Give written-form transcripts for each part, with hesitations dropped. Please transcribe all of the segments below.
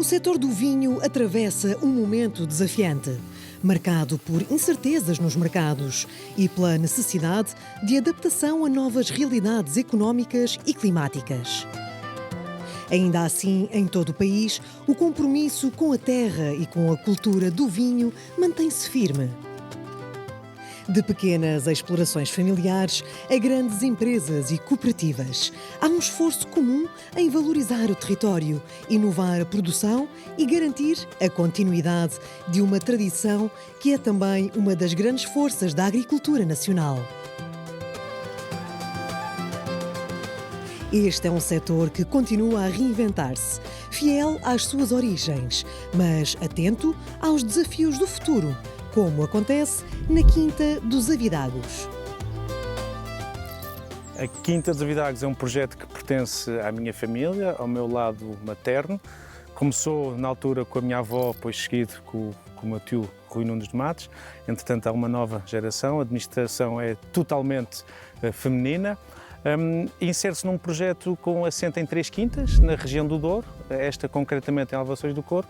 O setor do vinho atravessa um momento desafiante, marcado por incertezas nos mercados e pela necessidade de adaptação a novas realidades económicas e climáticas. Ainda assim, em todo o país, o compromisso com a terra e com a cultura do vinho mantém-se firme. De pequenas explorações familiares a grandes empresas e cooperativas, há um esforço comum em valorizar o território, inovar a produção e garantir a continuidade de uma tradição que é também uma das grandes forças da agricultura nacional. Este é um setor que continua a reinventar-se, fiel às suas origens, mas atento aos desafios do futuro, como acontece na Quinta dos Avidagos. A Quinta dos Avidagos é um projeto que pertence à minha família, ao meu lado materno. Começou na altura com a minha avó, depois seguido com o meu tio Rui Nunes de Matos. Entretanto, há uma nova geração, a administração é totalmente feminina. Insere-se num projeto com assento em 3 quintas, na região do Douro, esta concretamente em Alvações do Coro,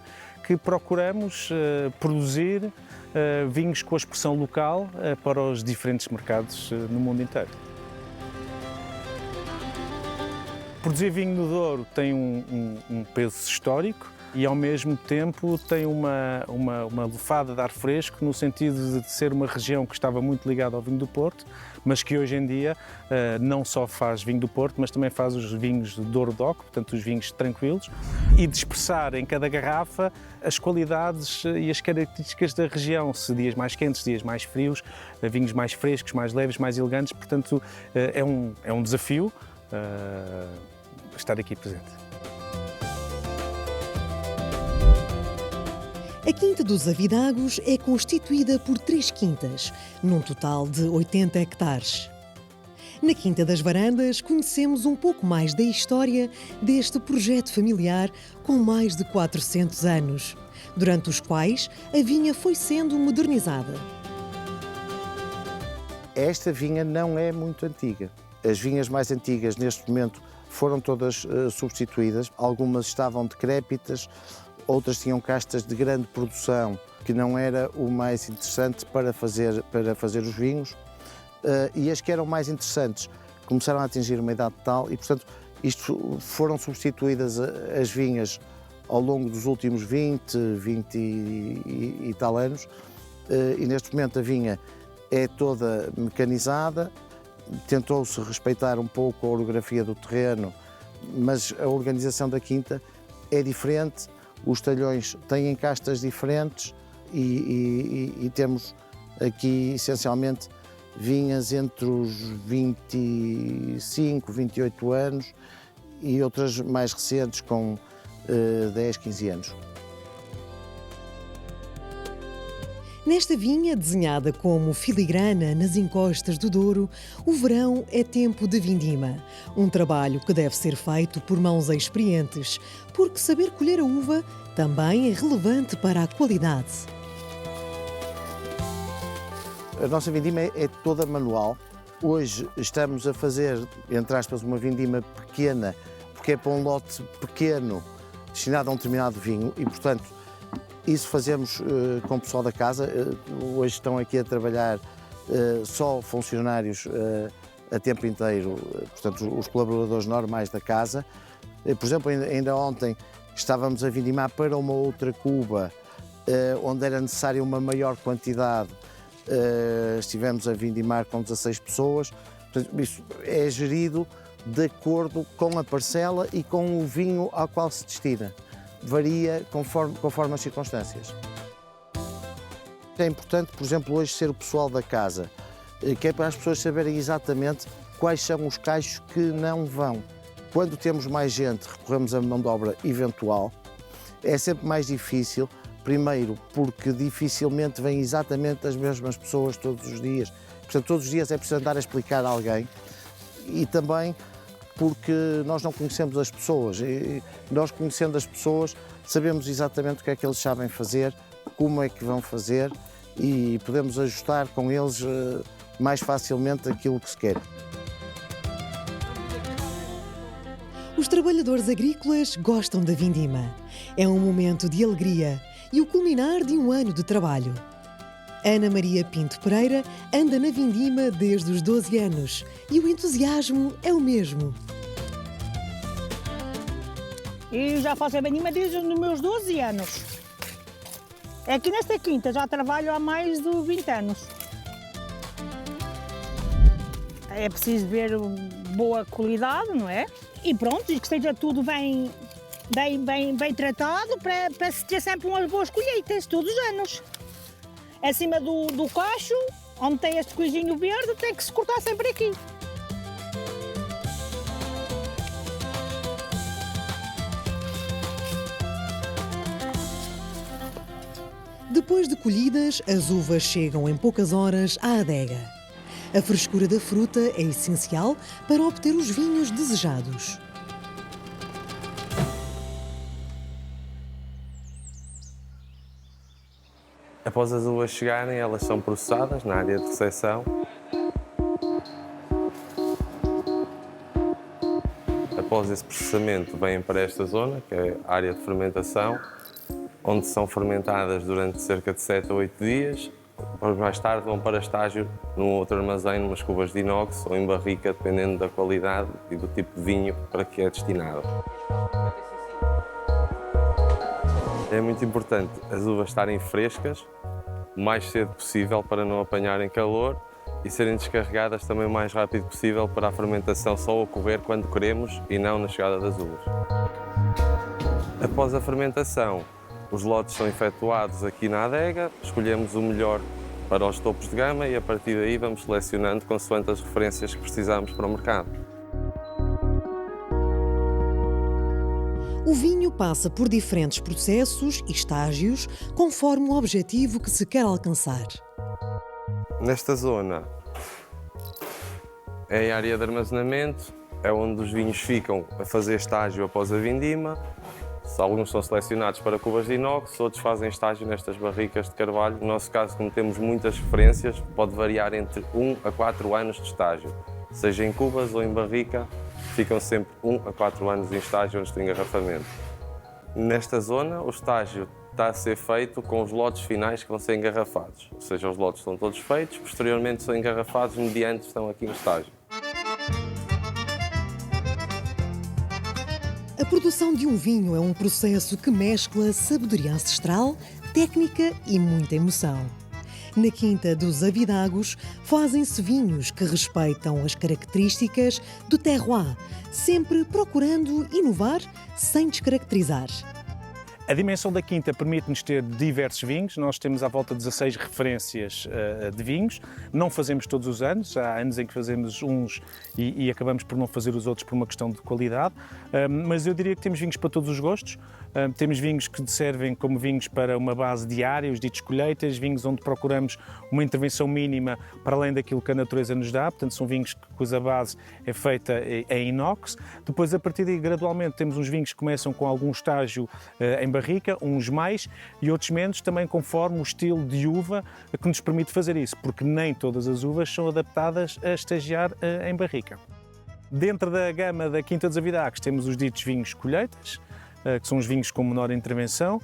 que procuramos produzir vinhos com a expressão local para os diferentes mercados no mundo inteiro. Produzir vinho no Douro tem um peso histórico e, ao mesmo tempo, tem uma lufada de ar fresco, no sentido de ser uma região que estava muito ligada ao vinho do Porto, mas que hoje em dia não só faz vinho do Porto, mas também faz os vinhos do Douro DOC, portanto os vinhos tranquilos, e de expressar em cada garrafa as qualidades e as características da região, se dias mais quentes, dias mais frios, vinhos mais frescos, mais leves, mais elegantes, portanto é um desafio estar aqui presente. A Quinta dos Avidagos é constituída por 3 quintas, num total de 80 hectares. Na Quinta das Varandas conhecemos um pouco mais da história deste projeto familiar com mais de 400 anos, durante os quais a vinha foi sendo modernizada. Esta vinha não é muito antiga. As vinhas mais antigas neste momento foram todas substituídas, algumas estavam decrépitas, outras tinham castas de grande produção, que não era o mais interessante para fazer os vinhos, e as que eram mais interessantes começaram a atingir uma idade tal e, portanto, foram substituídas as vinhas ao longo dos últimos 20 e tal anos, e neste momento a vinha é toda mecanizada, tentou-se respeitar um pouco a orografia do terreno, mas a organização da quinta é diferente. Os talhões têm castas diferentes e temos aqui, essencialmente, vinhas entre os 25, 28 anos e outras mais recentes com 10, 15 anos. Nesta vinha, desenhada como filigrana nas encostas do Douro, o verão é tempo de vindima. Um trabalho que deve ser feito por mãos experientes, porque saber colher a uva também é relevante para a qualidade. A nossa vindima é toda manual. Hoje estamos a fazer, entre aspas, uma vindima pequena, porque é para um lote pequeno, destinado a um determinado vinho e, portanto, isso fazemos com o pessoal da casa. Hoje estão aqui a trabalhar só funcionários a tempo inteiro, portanto, os colaboradores normais da casa. Por exemplo, ainda ontem estávamos a vindimar para uma outra cuba, onde era necessária uma maior quantidade. Estivemos a vindimar com 16 pessoas. Portanto, isso é gerido de acordo com a parcela e com o vinho ao qual se destina. Varia conforme as circunstâncias. É importante, por exemplo, hoje ser o pessoal da casa, que é para as pessoas saberem exatamente quais são os cachos que não vão. Quando temos mais gente, recorremos à mão de obra eventual. É sempre mais difícil, primeiro porque dificilmente vêm exatamente as mesmas pessoas todos os dias. Portanto, todos os dias é preciso andar a explicar a alguém e também porque nós não conhecemos as pessoas. E nós, conhecendo as pessoas, sabemos exatamente o que é que eles sabem fazer, como é que vão fazer e podemos ajustar com eles mais facilmente aquilo que se quer. Os trabalhadores agrícolas gostam da vindima. É um momento de alegria e o culminar de um ano de trabalho. Ana Maria Pinto Pereira anda na vindima desde os 12 anos e o entusiasmo é o mesmo. Eu já faço a vindima desde os meus 12 anos. Aqui nesta quinta já trabalho há mais de 20 anos. É preciso ver boa qualidade, não é? E pronto, e que seja tudo bem tratado para se ter sempre umas boas colheitas, todos os anos. Acima do cacho, onde tem este coisinho verde, tem que se cortar sempre aqui. Depois de colhidas, as uvas chegam em poucas horas à adega. A frescura da fruta é essencial para obter os vinhos desejados. Após as uvas chegarem, elas são processadas na área de recepção. Após esse processamento, vêm para esta zona, que é a área de fermentação, onde são fermentadas durante cerca de 7 a 8 dias. Depois, mais tarde, vão para estágio num outro armazém, numas cubas de inox ou em barrica, dependendo da qualidade e do tipo de vinho para que é destinado. É muito importante as uvas estarem frescas o mais cedo possível para não apanharem calor e serem descarregadas também o mais rápido possível para a fermentação só ocorrer quando queremos e não na chegada das uvas. Após a fermentação, os lotes são efetuados aqui na adega, escolhemos o melhor para os topos de gama e a partir daí vamos selecionando consoante as referências que precisamos para o mercado. O vinho passa por diferentes processos e estágios conforme o objetivo que se quer alcançar. Nesta zona é a área de armazenamento, é onde os vinhos ficam a fazer estágio após a vindima. Alguns são selecionados para cubas de inox, outros fazem estágio nestas barricas de carvalho. No nosso caso, como temos muitas referências, pode variar entre 1 a 4 anos de estágio. Seja em cubas ou em barrica, ficam sempre 1 a 4 anos em estágio antes do engarrafamento. Nesta zona, o estágio está a ser feito com os lotes finais que vão ser engarrafados. Ou seja, os lotes estão todos feitos, posteriormente são engarrafados mediante estão aqui no estágio. A produção de um vinho é um processo que mescla sabedoria ancestral, técnica e muita emoção. Na Quinta dos Avidagos fazem-se vinhos que respeitam as características do terroir, sempre procurando inovar sem descaracterizar. A dimensão da quinta permite-nos ter diversos vinhos. Nós temos à volta de 16 referências de vinhos. Não fazemos todos os anos. Há anos em que fazemos uns e acabamos por não fazer os outros por uma questão de qualidade. Mas eu diria que temos vinhos para todos os gostos. Temos vinhos que servem como vinhos para uma base diária, os ditos colheitas, vinhos onde procuramos uma intervenção mínima para além daquilo que a natureza nos dá, portanto são vinhos cuja base é feita em inox. Depois, a partir daí, gradualmente, temos uns vinhos que começam com algum estágio em barrica, uns mais e outros menos, também conforme o estilo de uva que nos permite fazer isso, porque nem todas as uvas são adaptadas a estagiar em barrica. Dentro da gama da Quinta dos Avidagos temos os ditos vinhos colheitas, que são os vinhos com menor intervenção,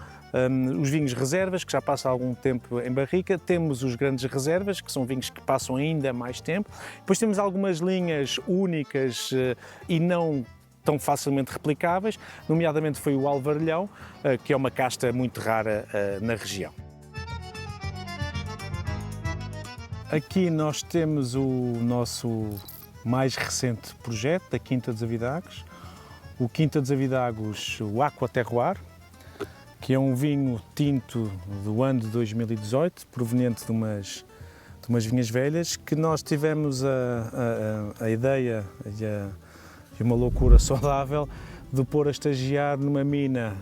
os vinhos reservas, que já passam algum tempo em barrica, temos os grandes reservas, que são vinhos que passam ainda mais tempo, depois temos algumas linhas únicas e não tão facilmente replicáveis, nomeadamente foi o Alvarilhão, que é uma casta muito rara na região. Aqui nós temos o nosso mais recente projeto da Quinta dos Avidagos, o Quinta dos Avidagos, o Aqua Terroir, que é um vinho tinto do ano de 2018, proveniente de umas vinhas velhas, que nós tivemos a ideia e uma loucura saudável de pôr a estagiar numa mina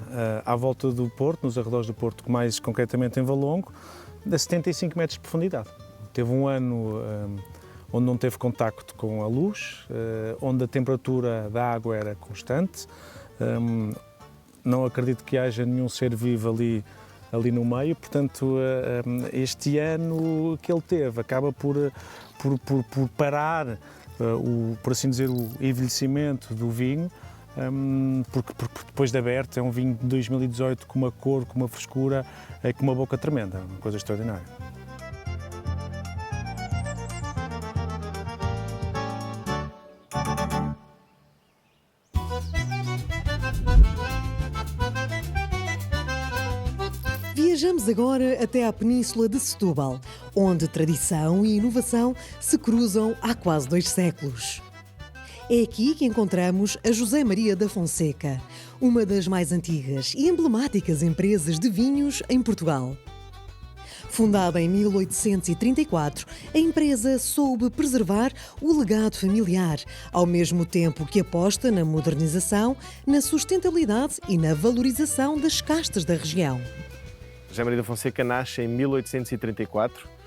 à volta do Porto, nos arredores do Porto, mais concretamente em Valongo, a 75 metros de profundidade. Teve um ano onde não teve contacto com a luz, onde a temperatura da água era constante. Não acredito que haja nenhum ser vivo ali no meio, portanto, este ano que ele teve acaba por parar, por assim dizer, o envelhecimento do vinho, porque depois de aberto é um vinho de 2018 com uma cor, com uma frescura, com uma boca tremenda, uma coisa extraordinária. Viajamos agora até à Península de Setúbal, onde tradição e inovação se cruzam há quase 2 séculos. É aqui que encontramos a José Maria da Fonseca, uma das mais antigas e emblemáticas empresas de vinhos em Portugal. Fundada em 1834, a empresa soube preservar o legado familiar, ao mesmo tempo que aposta na modernização, na sustentabilidade e na valorização das castas da região. José Maria da Fonseca nasce em 1834.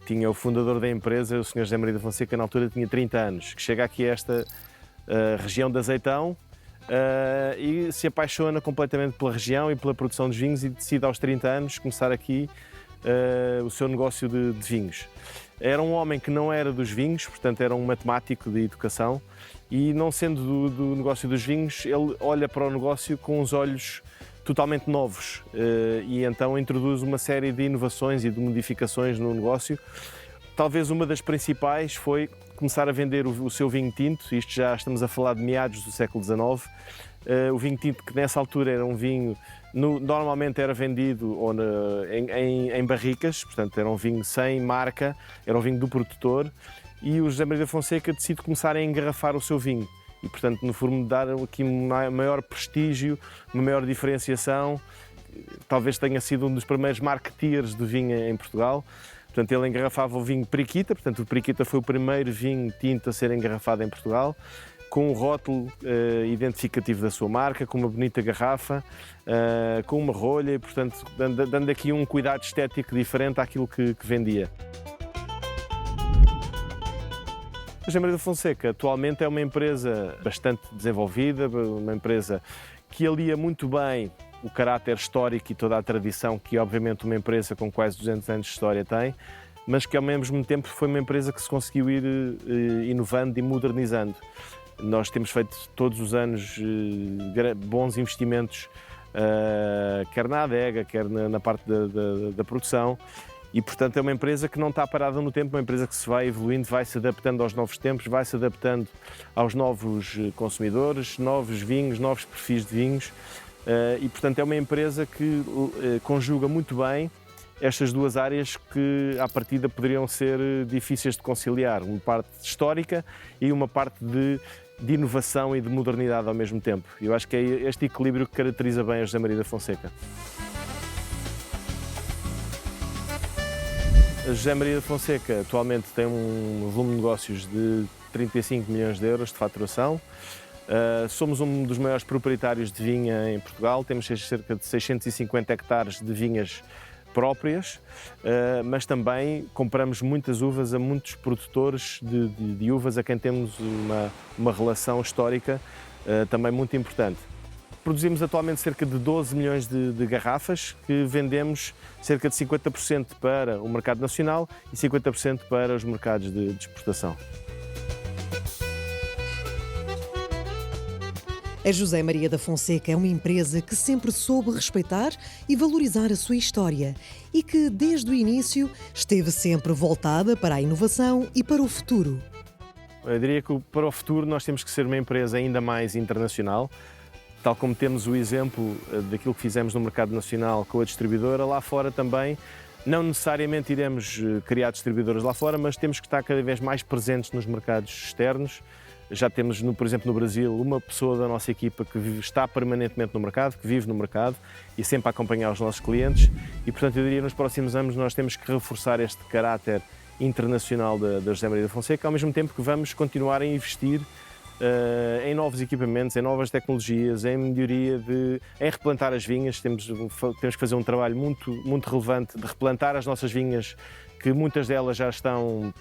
Tinha o fundador da empresa, o Sr. José Maria da Fonseca, na altura tinha 30 anos, que chega aqui a esta região de Azeitão e se apaixona completamente pela região e pela produção de vinhos e decide aos 30 anos começar aqui o seu negócio de vinhos. Era um homem que não era dos vinhos, portanto era um matemático de educação e não sendo do negócio dos vinhos, ele olha para o negócio com os olhos totalmente novos e então introduz uma série de inovações e de modificações no negócio. Talvez uma das principais foi começar a vender o seu vinho tinto, isto já estamos a falar de meados do século XIX. O vinho tinto, que nessa altura era um vinho, normalmente era vendido em barricas, portanto era um vinho sem marca, era um vinho do produtor, e o José Maria da Fonseca decide começar a engarrafar o seu vinho. E, portanto, no fundo, dar aqui um maior prestígio, uma maior diferenciação. Talvez tenha sido um dos primeiros marketeers de vinho em Portugal. Portanto, ele engarrafava o vinho Periquita. Portanto, o Periquita foi o primeiro vinho tinto a ser engarrafado em Portugal, com um rótulo identificativo da sua marca, com uma bonita garrafa, com uma rolha e, portanto, dando aqui um cuidado estético diferente àquilo que vendia. A José Maria da Fonseca atualmente é uma empresa bastante desenvolvida, uma empresa que alia muito bem o caráter histórico e toda a tradição que obviamente uma empresa com quase 200 anos de história tem, mas que ao mesmo tempo foi uma empresa que se conseguiu ir inovando e modernizando. Nós temos feito todos os anos bons investimentos, quer na adega, quer na parte da produção. E, portanto, é uma empresa que não está parada no tempo, é uma empresa que se vai evoluindo, vai se adaptando aos novos tempos, vai se adaptando aos novos consumidores, novos vinhos, novos perfis de vinhos. E, portanto, é uma empresa que conjuga muito bem estas duas áreas que, à partida, poderiam ser difíceis de conciliar. Uma parte histórica e uma parte de inovação e de modernidade ao mesmo tempo. Eu acho que é este equilíbrio que caracteriza bem a José Maria da Fonseca. A José Maria da Fonseca atualmente tem um volume de negócios de 35 milhões de euros de faturação. Somos um dos maiores proprietários de vinha em Portugal, temos cerca de 650 hectares de vinhas próprias, mas também compramos muitas uvas a muitos produtores de uvas a quem temos uma relação histórica também muito importante. Produzimos atualmente cerca de 12 milhões de garrafas, que vendemos cerca de 50% para o mercado nacional e 50% para os mercados de exportação. A José Maria da Fonseca é uma empresa que sempre soube respeitar e valorizar a sua história e que, desde o início, esteve sempre voltada para a inovação e para o futuro. Eu diria que para o futuro nós temos que ser uma empresa ainda mais internacional. Tal como temos o exemplo daquilo que fizemos no mercado nacional com a distribuidora, lá fora também, não necessariamente iremos criar distribuidoras lá fora, mas temos que estar cada vez mais presentes nos mercados externos. Já temos, por exemplo, no Brasil, uma pessoa da nossa equipa que está permanentemente no mercado, que vive no mercado e sempre a acompanhar os nossos clientes. E, portanto, eu diria que nos próximos anos nós temos que reforçar este caráter internacional da José Maria da Fonseca, ao mesmo tempo que vamos continuar a investir em novos equipamentos, em novas tecnologias, em melhoria, em replantar as vinhas. Temos que fazer um trabalho muito relevante de replantar as nossas vinhas, que muitas delas já estão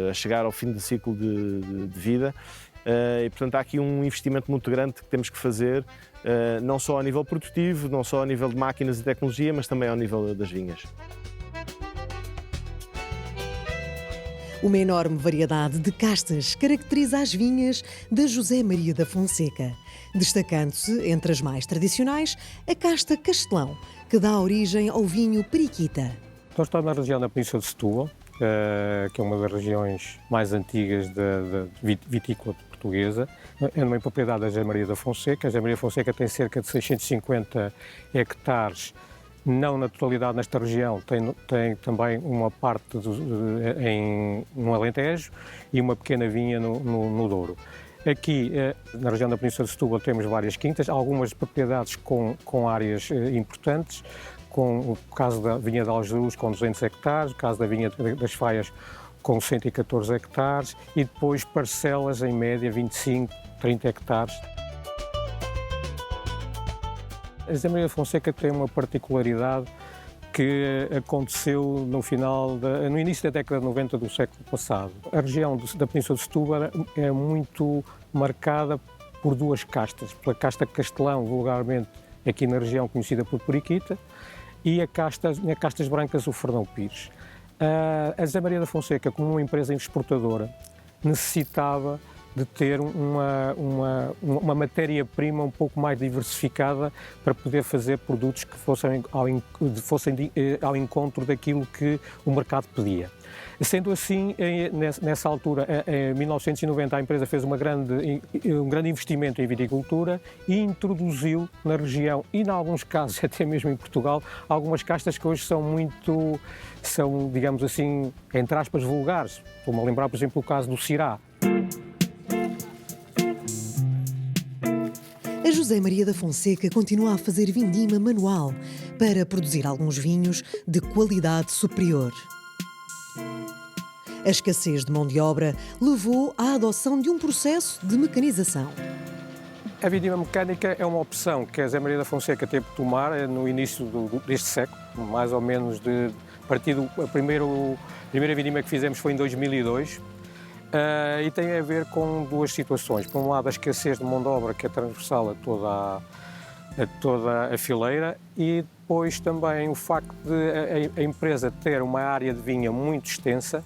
a chegar ao fim do ciclo de vida. E, portanto, há aqui um investimento muito grande que temos que fazer, não só a nível produtivo, não só a nível de máquinas e tecnologia, mas também ao nível das vinhas. Uma enorme variedade de castas caracteriza as vinhas da José Maria da Fonseca, destacando-se, entre as mais tradicionais, a casta Castelão, que dá origem ao vinho Periquita. Nós estamos na região da Península de Setúbal, que é uma das regiões mais antigas da vitícola portuguesa. É uma propriedade da José Maria da Fonseca. A José Maria da Fonseca tem cerca de 650 hectares, não na totalidade nesta região, tem também uma parte no Alentejo e uma pequena vinha no Douro. Aqui, na região da Península de Setúbal, temos várias quintas, algumas propriedades com áreas importantes, com o caso da vinha de Algerus com 200 hectares, o caso da vinha das Faias com 114 hectares e depois parcelas em média 25, 30 hectares. A José Maria da Fonseca tem uma particularidade que aconteceu no início da década de 90 do século passado. A região da Península de Setúbal é muito marcada por duas castas, pela casta Castelão, vulgarmente aqui na região conhecida por Periquita, e as castas brancas, o Fernão Pires. A José Maria da Fonseca, como uma empresa exportadora, necessitava de ter uma matéria-prima um pouco mais diversificada para poder fazer produtos que fossem ao encontro daquilo que o mercado pedia. Sendo assim, nessa altura, em 1990, a empresa fez um grande investimento em viticultura e introduziu na região, e em alguns casos até mesmo em Portugal, algumas castas que hoje são, digamos assim, entre aspas, vulgares. Estou-me a lembrar, por exemplo, o caso do Syrah. A José Maria da Fonseca continua a fazer vindima manual para produzir alguns vinhos de qualidade superior. A escassez de mão de obra levou à adoção de um processo de mecanização. A vindima mecânica é uma opção que a José Maria da Fonseca teve de tomar no início deste século, mais ou menos a partir a primeira vindima que fizemos foi em 2002. E tem a ver com duas situações. Por um lado, a escassez de mão de obra, que é transversal a toda a fileira, e depois também o facto de a empresa ter uma área de vinha muito extensa,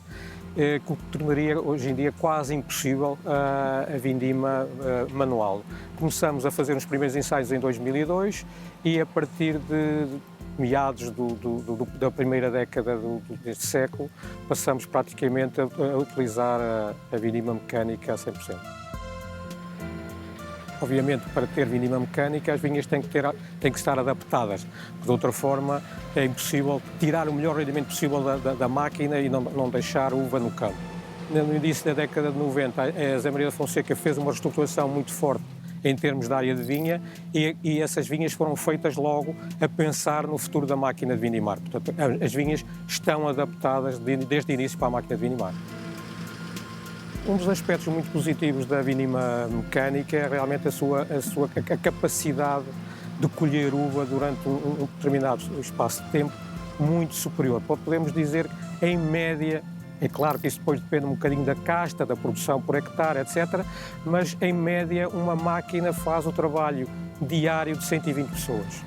que tornaria hoje em dia quase impossível a vindima manual. Começamos a fazer os primeiros ensaios em 2002 e a partir de meados da primeira década deste século, passamos praticamente a utilizar a vindima mecânica a 100%. Obviamente, para ter vindima mecânica, as vinhas têm que estar adaptadas. De outra forma, é impossível tirar o melhor rendimento possível da máquina e não deixar uva no campo. No início da década de 90, a José Maria da Fonseca fez uma reestruturação muito forte em termos de área de vinha e essas vinhas foram feitas logo a pensar no futuro da máquina de vindimar. Portanto, as vinhas estão adaptadas desde o início para a máquina de vindimar. Um dos aspectos muito positivos da vindima mecânica é realmente a capacidade de colher uva durante um determinado espaço de tempo muito superior. Podemos dizer que, em média, é claro que isso depois depende um bocadinho da casta, da produção por hectare, etc., mas, em média, uma máquina faz o trabalho diário de 120 pessoas.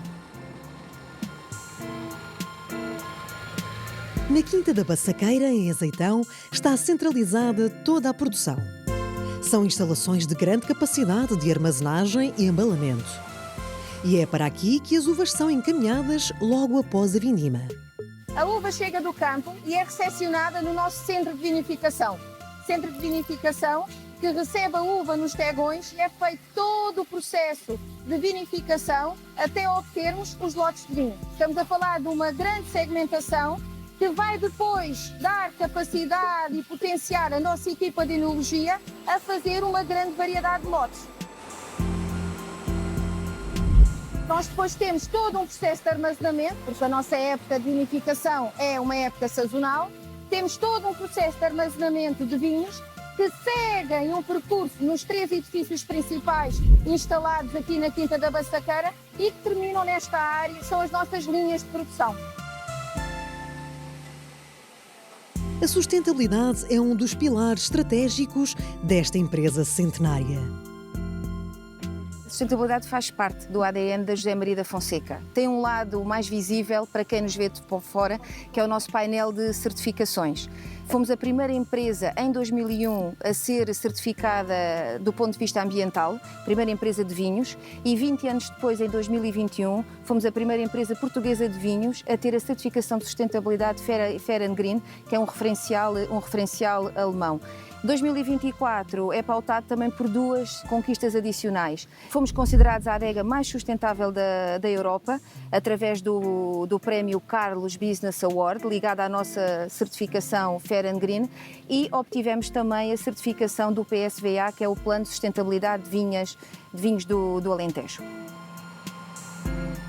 Na Quinta da Bassaqueira, em Azeitão, está centralizada toda a produção. São instalações de grande capacidade de armazenagem e embalamento. E é para aqui que as uvas são encaminhadas logo após a vindima. A uva chega do campo e é recepcionada no nosso centro de vinificação. Centro de vinificação que recebe a uva nos tegões e é feito todo o processo de vinificação até obtermos os lotes de vinho. Estamos a falar de uma grande segmentação que vai depois dar capacidade e potenciar a nossa equipa de enologia a fazer uma grande variedade de lotes. Nós depois temos todo um processo de armazenamento, porque a nossa época de vinificação é uma época sazonal. Temos todo um processo de armazenamento de vinhos que seguem um percurso nos 3 edifícios principais instalados aqui na Quinta da Bassaqueira e que terminam nesta área, são as nossas linhas de produção. A sustentabilidade é um dos pilares estratégicos desta empresa centenária. A sustentabilidade faz parte do ADN da José Maria da Fonseca. Tem um lado mais visível para quem nos vê de fora, que é o nosso painel de certificações. Fomos a primeira empresa em 2001 a ser certificada do ponto de vista ambiental, primeira empresa de vinhos, e 20 anos depois, em 2021, fomos a primeira empresa portuguesa de vinhos a ter a certificação de sustentabilidade Fair & Green, que é um referencial alemão. 2024 é pautado também por duas conquistas adicionais. Fomos considerados a adega mais sustentável da Europa, através do prémio Carlos Business Award, ligado à nossa certificação Fair & Green, e obtivemos também a certificação do PSVA, que é o Plano de Sustentabilidade de Vinhos do Alentejo.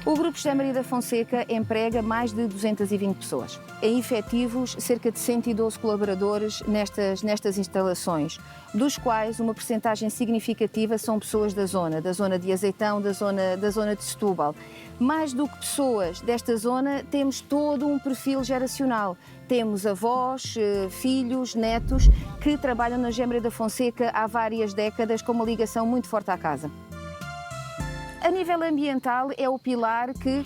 O Grupo José Maria da Fonseca emprega mais de 220 pessoas. Em efetivos, cerca de 112 colaboradores nestas instalações, dos quais uma percentagem significativa são pessoas da zona de Azeitão, da zona de Setúbal. Mais do que pessoas desta zona, temos todo um perfil geracional. Temos avós, filhos, netos, que trabalham na José Maria da Fonseca há várias décadas com uma ligação muito forte à casa. A nível ambiental, é o pilar que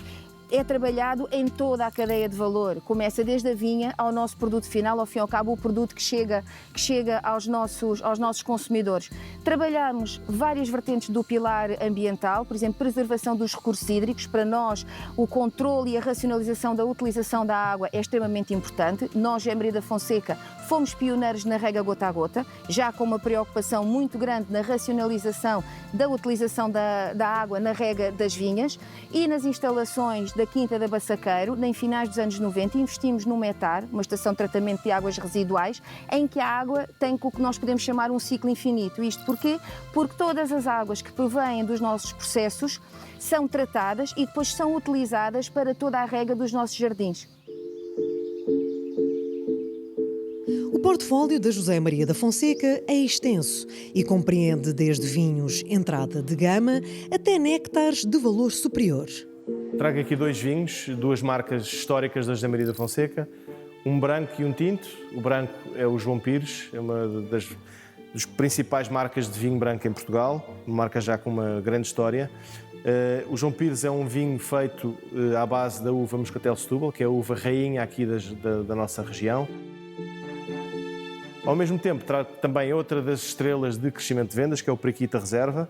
é trabalhado em toda a cadeia de valor. Começa desde a vinha ao nosso produto final, ao fim e ao cabo, o produto que chega aos nossos consumidores. Trabalhamos várias vertentes do pilar ambiental, por exemplo, preservação dos recursos hídricos. Para nós, o controle e a racionalização da utilização da água é extremamente importante. Nós, José Maria da Fonseca, fomos pioneiros na rega gota a gota, já com uma preocupação muito grande na racionalização da utilização da água na rega das vinhas, e nas instalações da Quinta da Bassaqueiro, em finais dos anos 90, investimos no METAR, uma estação de tratamento de águas residuais, em que a água tem o que nós podemos chamar um ciclo infinito. Isto porquê? Porque todas as águas que provêm dos nossos processos são tratadas e depois são utilizadas para toda a rega dos nossos jardins. O portfólio da José Maria da Fonseca é extenso e compreende desde vinhos entrada de gama até néctares de valor superior. Trago aqui dois vinhos, duas marcas históricas da José Maria da Fonseca, um branco e um tinto. O branco é o João Pires, é uma das principais marcas de vinho branco em Portugal, uma marca já com uma grande história. O João Pires é um vinho feito à base da uva Moscatel Setúbal, que é a uva rainha aqui da nossa região. Ao mesmo tempo, trago também outra das estrelas de crescimento de vendas, que é o Periquita Reserva.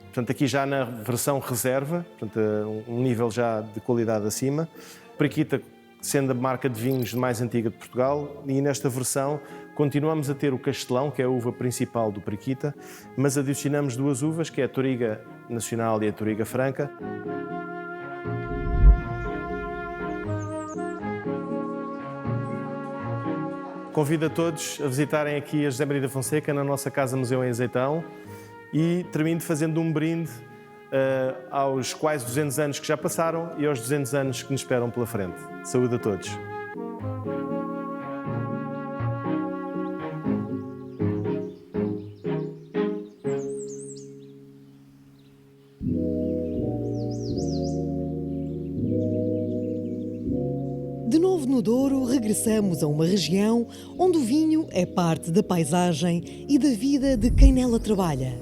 Portanto, aqui já na versão reserva, portanto, um nível já de qualidade acima. Periquita sendo a marca de vinhos mais antiga de Portugal, e nesta versão continuamos a ter o Castelão, que é a uva principal do Periquita, mas adicionamos duas uvas, que é a Touriga Nacional e a Touriga Franca. Convido a todos a visitarem aqui a José Maria da Fonseca, na nossa Casa Museu em Azeitão, e termino fazendo um brinde aos quase 200 anos que já passaram e aos 200 anos que nos esperam pela frente. Saúde a todos! De novo no Douro, regressamos a uma região onde o vinho é parte da paisagem e da vida de quem nela trabalha.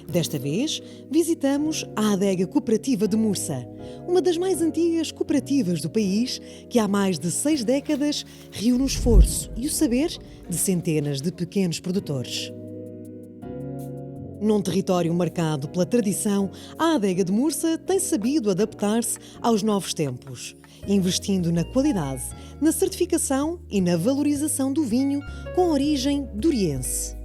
Desta vez, visitamos a Adega Cooperativa de Mursa, uma das mais antigas cooperativas do país, que há mais de 6 décadas reúne o esforço e o saber de centenas de pequenos produtores. Num território marcado pela tradição, a Adega de Mursa tem sabido adaptar-se aos novos tempos, investindo na qualidade, na certificação e na valorização do vinho com origem doriense.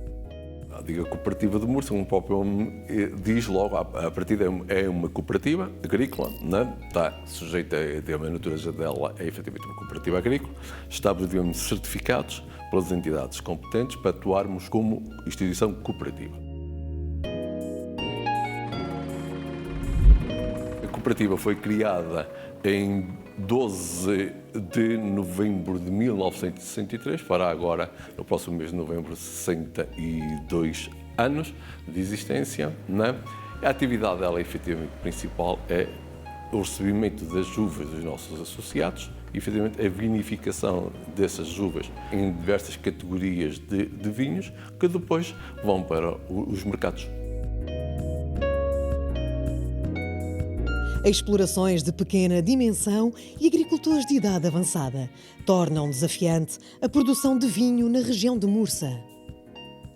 A Adega Cooperativa de Mursa, como o próprio nome diz logo, a partida é uma cooperativa agrícola, né? Está sujeita a natureza dela, é efetivamente uma cooperativa agrícola. Estamos, digamos, certificados pelas entidades competentes para atuarmos como instituição cooperativa. A cooperativa foi criada em 12 de novembro de 1963, fará agora, no próximo mês de novembro, 62 anos de existência, né? A atividade dela, efetivamente, principal é o recebimento das uvas dos nossos associados e, efetivamente, a vinificação dessas uvas em diversas categorias de vinhos que depois vão para os mercados. Explorações de pequena dimensão e agricultores de idade avançada tornam desafiante a produção de vinho na região de Mursa.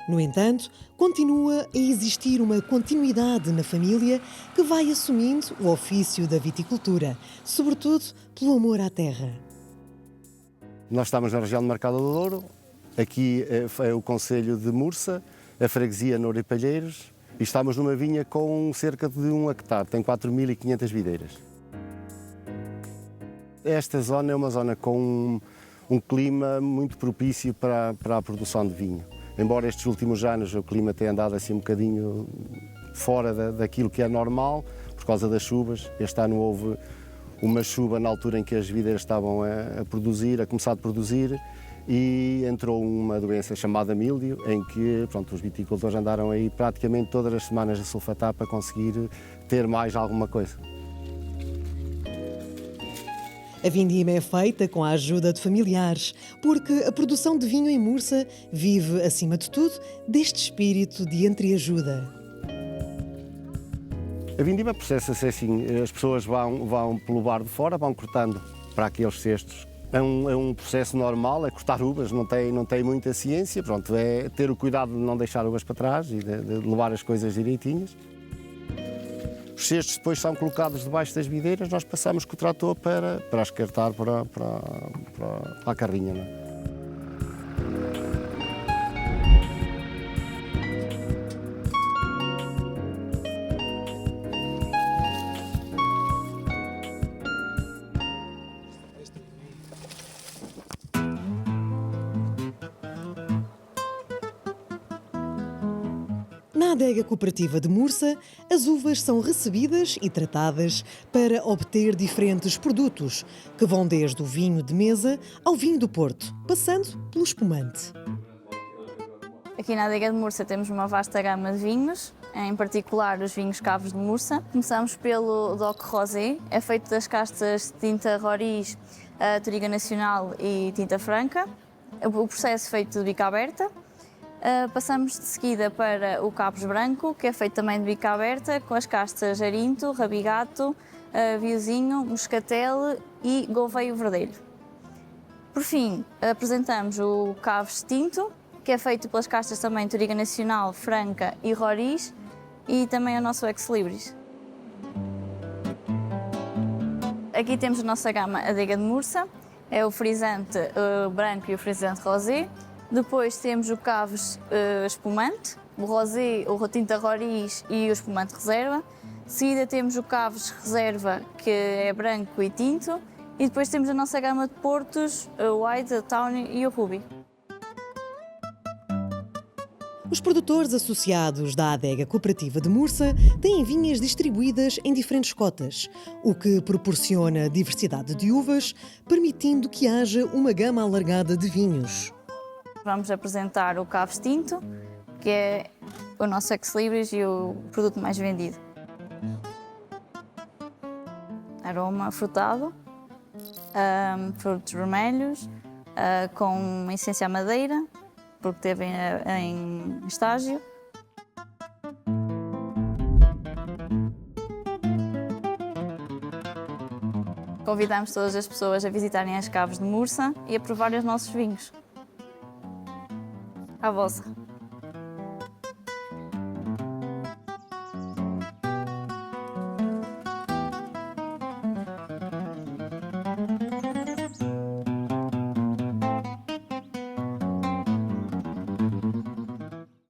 No entanto, continua a existir uma continuidade na família que vai assumindo o ofício da viticultura, sobretudo pelo amor à terra. Nós estamos na região de Marcada do Douro, aqui é o concelho de Mursa, a freguesia Noura e Palheiros, e estamos numa vinha com cerca de 1 hectare, tem 4.500 videiras. Esta zona é uma zona com um clima muito propício para a produção de vinho. Embora estes últimos anos o clima tenha andado assim um bocadinho fora daquilo que é normal, por causa das chuvas. Este ano houve uma chuva na altura em que as videiras estavam a começar a produzir, e entrou uma doença chamada míldio, em que os viticultores andaram aí praticamente todas as semanas a sulfatar para conseguir ter mais alguma coisa. A vindima é feita com a ajuda de familiares, porque a produção de vinho em Mursa vive, acima de tudo, deste espírito de entreajuda. A vindima processa-se assim, as pessoas vão pelo bar de fora, vão cortando para aqueles cestos. É um processo normal, é cortar uvas, não tem muita ciência, é ter o cuidado de não deixar uvas para trás e de levar as coisas direitinhas. Os cestos depois são colocados debaixo das videiras, nós passamos com o trator para escartar para a carrinha. Não é? Na adega cooperativa de Mursa, as uvas são recebidas e tratadas para obter diferentes produtos, que vão desde o vinho de mesa ao vinho do Porto, passando pelo espumante. Aqui na adega de Mursa temos uma vasta gama de vinhos, em particular os vinhos Cavos de Mursa. Começamos pelo DOC Rosé, é feito das castas de tinta Roriz, Touriga Nacional e tinta franca. O processo é feito de bica aberta. Passamos de seguida para o Cavos Branco, que é feito também de bica aberta, com as castas Arinto, Rabigato, Viozinho, Moscatel e Gouveia Verdelho. Por fim, apresentamos o Cavos Tinto, que é feito pelas castas também Touriga Nacional, Franca e Roriz, e também o nosso Ex Libris. Aqui temos a nossa gama Adega de Mursa, é o frisante branco e o frisante rosé. Depois temos o Cavos espumante, o rosé, o tinta Roriz e o espumante reserva. De seguida temos o Cavos reserva, que é branco e tinto. E depois temos a nossa gama de portos, o White, o Tawny e o Ruby. Os produtores associados da adega cooperativa de Mursa têm vinhas distribuídas em diferentes cotas, o que proporciona diversidade de uvas, permitindo que haja uma gama alargada de vinhos. Vamos apresentar o Cavos Tinto, que é o nosso Ex Libris e o produto mais vendido. Aroma frutado, frutos vermelhos, com essência à madeira, porque teve em estágio. Convidamos todas as pessoas a visitarem as Cavos de Mursa e a provarem os nossos vinhos. À vossa.